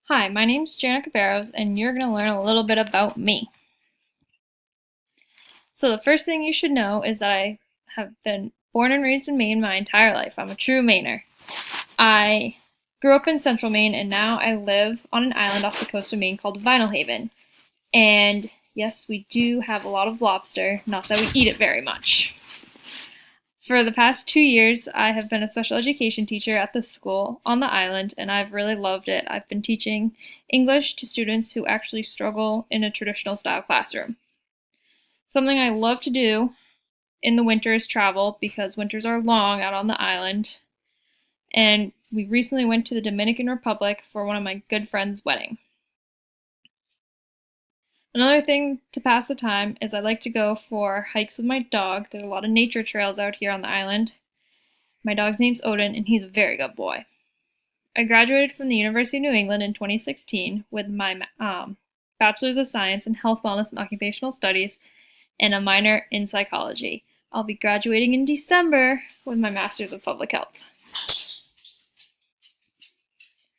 Hi, my name's Janica Barrows, and you're going to learn a little bit about me. So, the first thing you should know is that I have been born and raised in Maine my entire life. I'm a true Mainer. I grew up in central Maine, and now I live on an island off the coast of Maine called Vinyl Haven. And yes, we do have a lot of lobster, not that we eat it very much. For the past 2 years, I have been a special education teacher at the school on the island, and I've really loved it. I've been teaching English to students who actually struggle in a traditional style classroom. Something I love to do in the winter is travel because winters are long out on the island. And we recently went to the Dominican Republic for one of my good friend's wedding. Another thing to pass the time is I like to go for hikes with my dog. There's a lot of nature trails out here on the island. My dog's name's Odin, and he's a very good boy. I graduated from the University of New England in 2016 with my Bachelor's of Science in Health, Wellness, and Occupational Studies and a minor in psychology. I'll be graduating in December with my Master's of Public Health.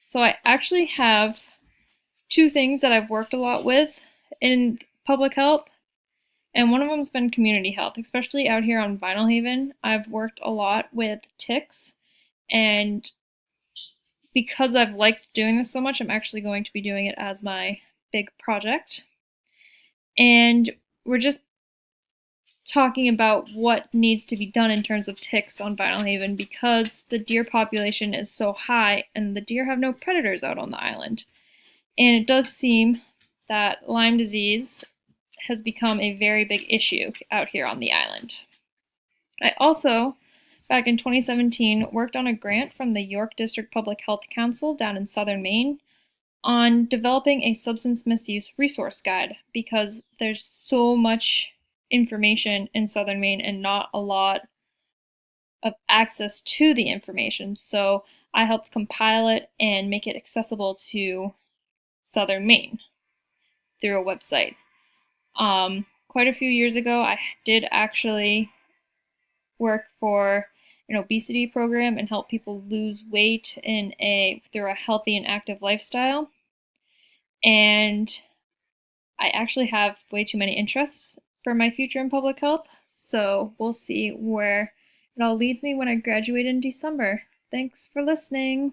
So I actually have two things that I've worked a lot with in public health, and one of them has been community health, especially out here on Vinyl Haven. I've worked a lot with ticks, and because I've liked doing this so much, I'm actually going to be doing it as my big project. And we're just talking about what needs to be done in terms of ticks on Vinyl Haven because the deer population is so high and the deer have no predators out on the island. And it does seem that Lyme disease has become a very big issue out here on the island. I also, back in 2017, worked on a grant from the York District Public Health Council down in southern Maine on developing a substance misuse resource guide because there's so much information in southern Maine and not a lot of access to the information. So I helped compile it and make it accessible to southern Maine through a website. Quite a few years ago, I did actually work for an obesity program and help people lose weight through a healthy and active lifestyle. And I actually have way too many interests for my future in public health, so we'll see where it all leads me when I graduate in December. Thanks for listening.